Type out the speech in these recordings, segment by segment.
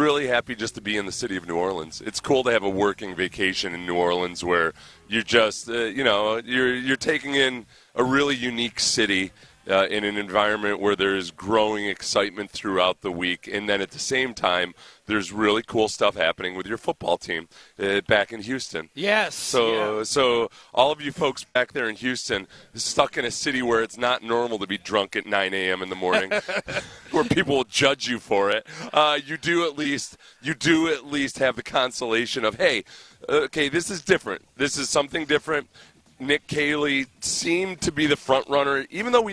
really happy just to be in the city of New Orleans. It's cool to have a working vacation in New Orleans where you're just, you're taking in a really unique city in an environment where there's growing excitement throughout the week. And then at the same time, there's really cool stuff happening with your football team back in Houston. Yes. So all of you folks back there in Houston, stuck in a city where it's not normal to be drunk at 9 a.m. in the morning, where people will judge you for it, you do at least have the consolation of, hey, okay, this is different. This is something different. Nick Caley seemed to be the front runner, even though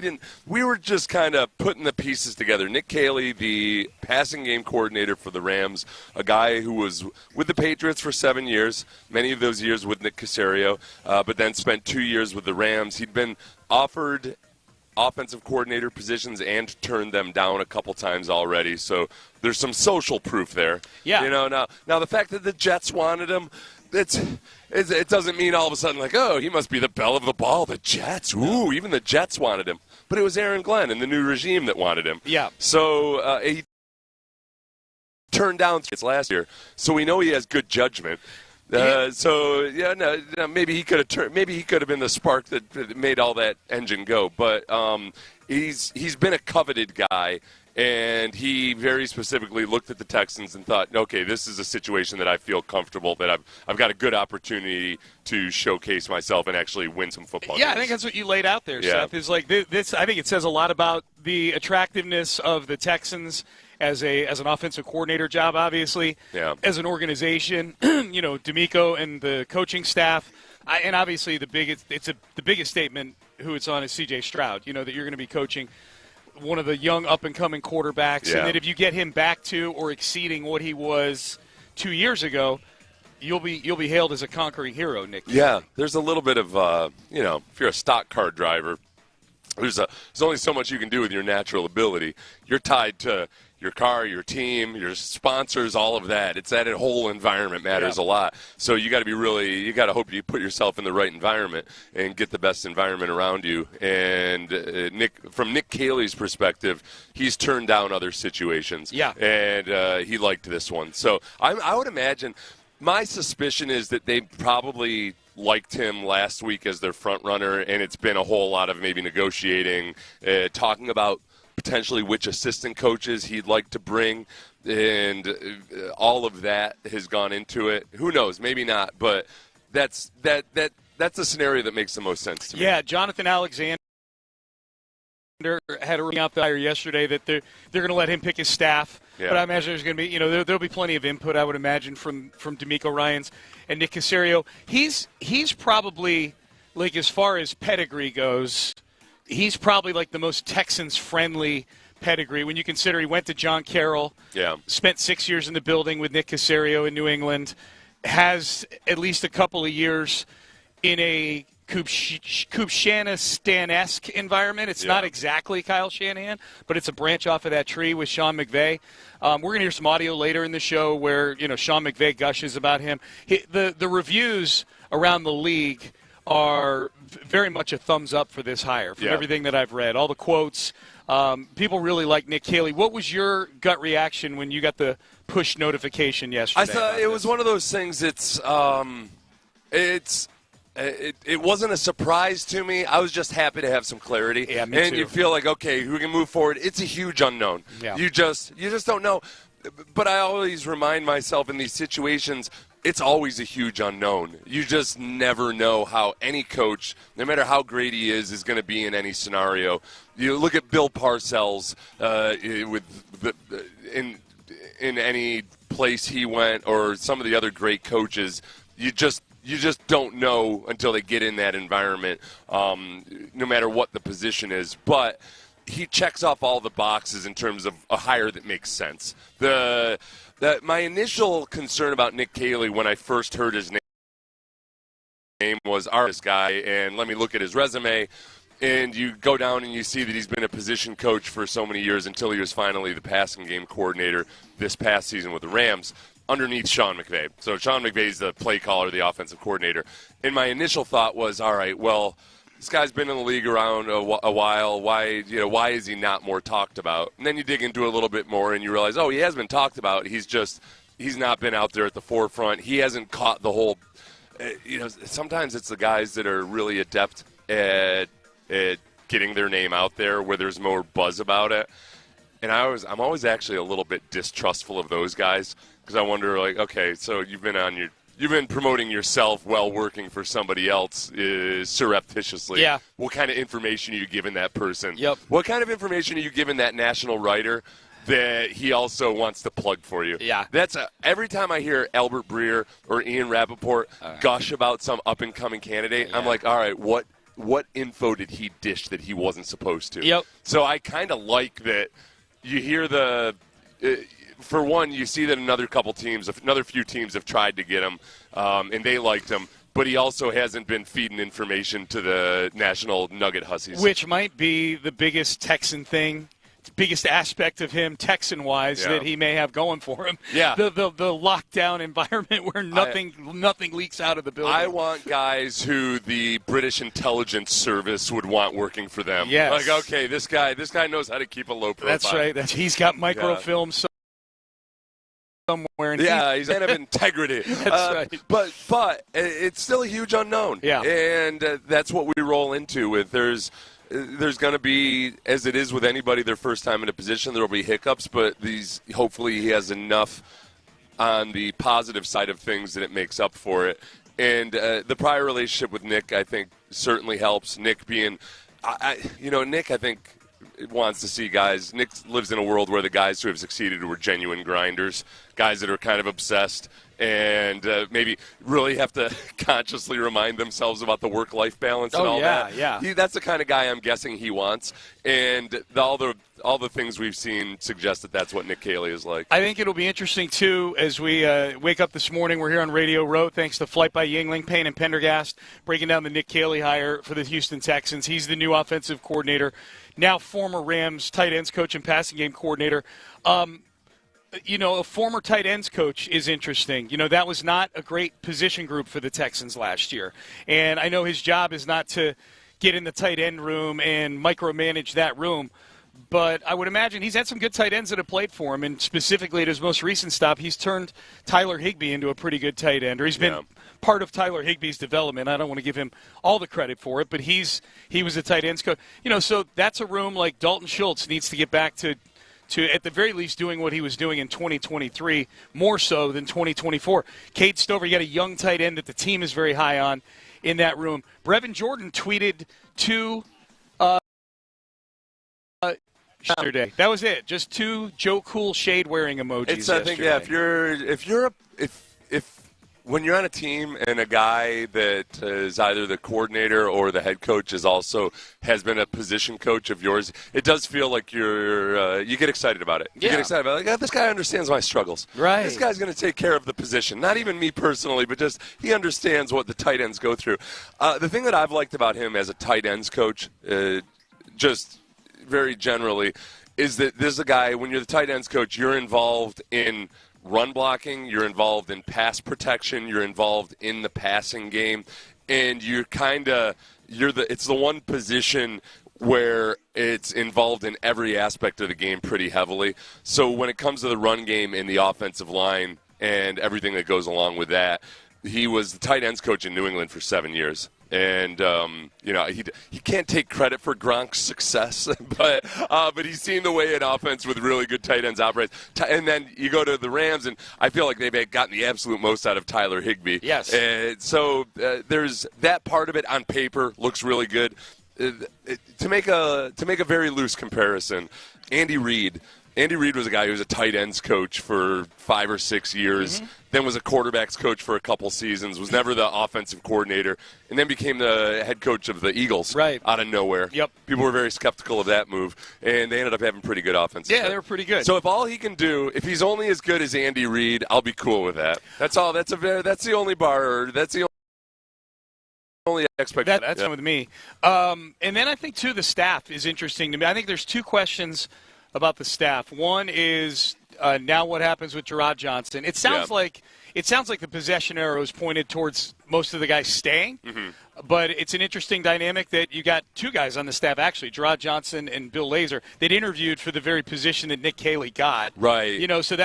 we were just kind of putting the pieces together. Nick Caley, the passing game coordinator for the Rams, a guy who was with the Patriots for 7 years, many of those years with Nick Caserio, but then spent 2 years with the Rams. He'd been offered offensive coordinator positions and turned them down a couple times already. So there's some social proof there. Yeah. Now the fact that the Jets wanted him, it doesn't mean all of a sudden like, oh, he must be the belle of the ball. The Jets, ooh, even the Jets wanted him. But it was Aaron Glenn and the new regime that wanted him. Yeah. So he turned down last year. So we know he has good judgment. Maybe he could have been the spark that made all that engine go. But he's been a coveted guy. And he very specifically looked at the Texans and thought, okay, this is a situation that I feel comfortable, that I've got a good opportunity to showcase myself and actually win some football games. I think that's what you laid out there, Seth. Is like this. I think it says a lot about the attractiveness of the Texans as an offensive coordinator job, obviously. Yeah. As an organization, D'Amico and the coaching staff, and obviously the biggest statement who it's on is C.J. Stroud. That you're going to be coaching one of the young up-and-coming quarterbacks, and that if you get him back to or exceeding what he was 2 years ago, you'll be hailed as a conquering hero, Nick. Yeah, there's a little bit of, if you're a stock car driver, there's only so much you can do with your natural ability. You're tied to your car, your team, your sponsors, all of that. It's that whole environment matters a lot. So you got to hope you put yourself in the right environment and get the best environment around you. And from Nick Caley's perspective, he's turned down other situations. Yeah. And he liked this one. So I would imagine, my suspicion is that they probably liked him last week as their front runner, and it's been a whole lot of maybe negotiating, talking about potentially which assistant coaches he'd like to bring, and all of that has gone into it. Who knows? Maybe not, but that's the scenario that makes the most sense to me. Yeah, Jonathan Alexander had a ring out there yesterday that they're going to let him pick his staff. Yeah. But I imagine there's going to be, there'll be plenty of input, I would imagine, from D'Amico Ryans and Nick Caserio. He's probably, like, as far as pedigree goes, he's probably like the most Texans-friendly pedigree when you consider he went to John Carroll, spent 6 years in the building with Nick Caserio in New England, has at least a couple of years in a Shanahan-esque environment. It's not exactly Kyle Shanahan, but it's a branch off of that tree with Sean McVay. We're going to hear some audio later in the show where Sean McVay gushes about him. The reviews around the league are very much a thumbs up for this hire from everything that I've read. All the quotes. People really like Nick Caley. What was your gut reaction when you got the push notification yesterday? I thought it was one of those things. It wasn't a surprise to me. I was just happy to have some clarity. Yeah, me too. You feel like, okay, we can move forward. It's a huge unknown. Yeah. You just don't know. But I always remind myself in these situations, it's always a huge unknown. You just never know how any coach, no matter how great he is going to be in any scenario. You look at Bill Parcells in any place he went, or some of the other great coaches. You just don't know until they get in that environment, no matter what the position is. But he checks off all the boxes in terms of a hire that makes sense. My initial concern about Nick Caley when I first heard his name was, this guy, and let me look at his resume. And you go down and you see that he's been a position coach for so many years until he was finally the passing game coordinator this past season with the Rams underneath Sean McVay. So Sean McVay's the play caller, the offensive coordinator. And my initial thought was, all right, well, this guy's been in the league around a while. Why is he not more talked about? And then you dig into it a little bit more, and you realize, oh, he has been talked about. He's not been out there at the forefront. He hasn't caught the whole. Sometimes it's the guys that are really adept at getting their name out there where there's more buzz about it. And I'm always actually a little bit distrustful of those guys because I wonder, like, okay, so you've been promoting yourself while working for somebody else surreptitiously. Yeah. What kind of information are you giving that person? Yep. What kind of information are you giving that national writer that he also wants to plug for you? Yeah. Every time I hear Albert Breer or Ian Rappaport gush about some up-and-coming candidate, I'm like, all right, what info did he dish that he wasn't supposed to? Yep. So I kind of like that you hear for one, you see that another few teams have tried to get him, and they liked him. But he also hasn't been feeding information to the national Nugget Hussies. Which might be the biggest Texan thing, biggest aspect of him Texan-wise that he may have going for him. Yeah. The lockdown environment where nothing leaks out of the building. I want guys who the British intelligence service would want working for them. Yes. Like, okay, this guy knows how to keep a low profile. That's right. He's got microfilm somewhere. And he's a man of integrity. That's right. But it's still a huge unknown. Yeah. And that's what we roll into with. There's going to be, as it is with anybody their first time in a position, there will be hiccups, but hopefully he has enough on the positive side of things that it makes up for it. And the prior relationship with Nick, I think, certainly helps. Nick being, Nick, I think, wants to see guys. Nick lives in a world where the guys who have succeeded were genuine grinders, guys that are kind of obsessed and maybe really have to consciously remind themselves about the work-life balance and all that. Yeah. That's the kind of guy I'm guessing he wants. And all the things we've seen suggest that that's what Nick Caley is like. I think it'll be interesting, too, as we wake up this morning. We're here on Radio Row, thanks to Flight by Yingling, Payne and Pendergast, breaking down the Nick Caley hire for the Houston Texans. He's the new offensive coordinator, now former Rams tight ends coach and passing game coordinator. A former tight ends coach is interesting. That was not a great position group for the Texans last year. And I know his job is not to get in the tight end room and micromanage that room. But I would imagine he's had some good tight ends that have played for him. And specifically at his most recent stop, he's turned Tyler Higbee into a pretty good tight end. Or he's been part of Tyler Higbee's development. I don't want to give him all the credit for it, but he was a tight ends coach. So that's a room like Dalton Schultz needs to get back to at the very least doing what he was doing in 2023, more so than 2024. Cade Stover, you got a young tight end that the team is very high on in that room. Brevin Jordan tweeted yesterday. That was it. Just 2 Joe Cool shade-wearing emojis. I think, if when you're on a team and a guy that is either the coordinator or the head coach has been a position coach of yours, it does feel like you get excited about it. You get excited about it. Like, this guy understands my struggles. Right. This guy's going to take care of the position. Not even me personally, but just he understands what the tight ends go through. The thing that I've liked about him as a tight ends coach, just very generally, is that this is a guy, when you're the tight ends coach, you're involved in run blocking, you're involved in pass protection, you're involved in the passing game, and it's the one position where it's involved in every aspect of the game pretty heavily. So when it comes to the run game and the offensive line and everything that goes along with that, he was the tight ends coach in New England for 7 years. And, he can't take credit for Gronk's success, but he's seen the way an offense with really good tight ends operates. And then you go to the Rams, and I feel like they've gotten the absolute most out of Tyler Higbee. Yes. So there's that part of it on paper looks really good. To make a very loose comparison, Andy Reid was a guy who was a tight ends coach for 5 or 6 years, then was a quarterbacks coach for a couple seasons, was never the offensive coordinator, and then became the head coach of the Eagles out of nowhere. Yep. People were very skeptical of that move, and they ended up having pretty good offenses. Yeah, they were pretty good. So if all he can do, if he's only as good as Andy Reid, I'll be cool with that. That's all. That's the only bar. That's the only expectation. That's fine with me. And then I think, too, the staff is interesting to me. I think there's 2 questions about the staff. One is, Now what happens with Gerard Johnson? It sounds like the possession arrow is pointed towards most of the guys staying. Mm-hmm. But it's an interesting dynamic that you got two guys on the staff, actually, Gerard Johnson and Bill Lazor, that interviewed for the very position that Nick Caley got. Right. So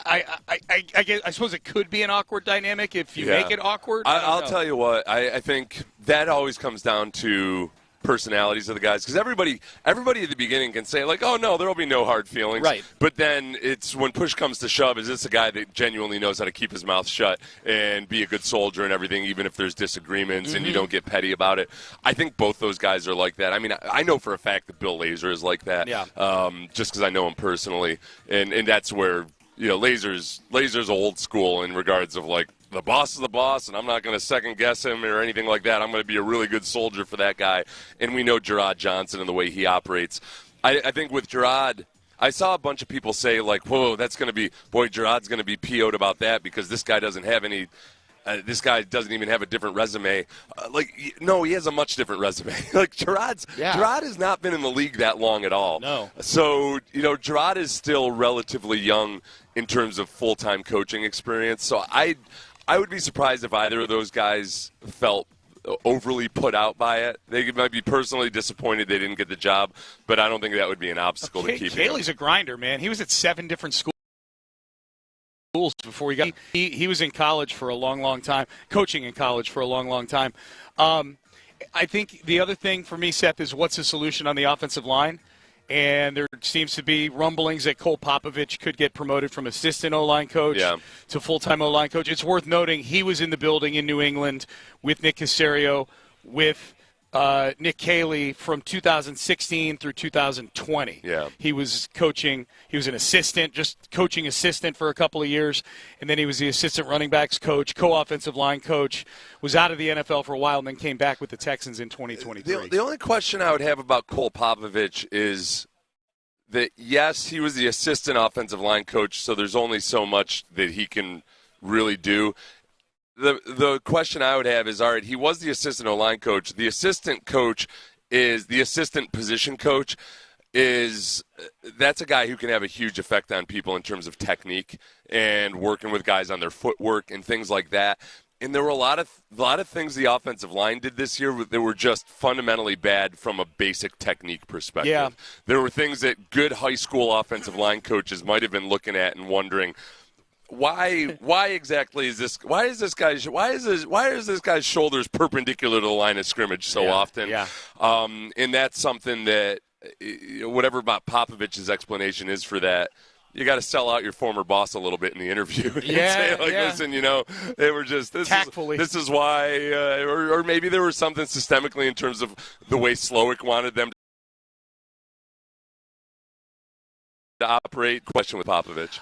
I suppose it could be an awkward dynamic if you make it awkward. I'll tell you what, I think that always comes down to personalities of the guys, because everybody at the beginning can say, like, oh no, there will be no hard feelings, right? But then it's when push comes to shove, is this a guy that genuinely knows how to keep his mouth shut and be a good soldier and everything, even if there's disagreements and you don't get petty about it? I think both those guys are like that. I mean, I know for a fact that Bill Lazor is like that, just because I know him personally, and that's where Lazor's old school in regards of, like, the boss is the boss, and I'm not going to second-guess him or anything like that. I'm going to be a really good soldier for that guy. And we know Gerard Johnson and the way he operates. I think with Gerard, I saw a bunch of people say, like, whoa, Gerard's going to be PO'd about that because this guy doesn't have any this guy doesn't even have a different resume. No, he has a much different resume. Gerard has not been in the league that long at all. No. So, Gerard is still relatively young in terms of full-time coaching experience. So I would be surprised if either of those guys felt overly put out by it. They might be personally disappointed they didn't get the job, but I don't think that would be an obstacle to keep him. Kayley's a grinder, man. He was at 7 different schools before he got he was in college for a long time, coaching in college for a long time. I think the other thing for me, Seth, is what's the solution on the offensive line? And there seems to be rumblings that Cole Popovich could get promoted from assistant O-line coach to full-time O-line coach. It's worth noting he was in the building in New England with Nick Caserio, with Nick Caley from 2016 through 2020. Yeah. He was coaching. He was an assistant, just coaching assistant for a couple of years, and then he was the assistant running backs coach, co-offensive line coach, was out of the NFL for a while, and then came back with the Texans in 2023. The only question I would have about Cole Popovich is that, yes, he was the assistant offensive line coach, so there's only so much that he can really do. The question I would have is, all right, he was the assistant O-line coach. The assistant coach is the assistant position coach. That's a guy who can have a huge effect on people in terms of technique and working with guys on their footwork and things like that. And there were a lot of things the offensive line did this year that were just fundamentally bad from a basic technique perspective. Yeah. There were things that good high school offensive line coaches might have been looking at and wondering, why exactly is this? Why is this guy's shoulders perpendicular to the line of scrimmage so often? Yeah. And that's something that, whatever about Popovich's explanation is for that, you got to sell out your former boss a little bit in the interview and say, listen, they were just tactfully. This is why, or maybe there was something systemically in terms of the way Slowick wanted them to operate. Question with Popovich.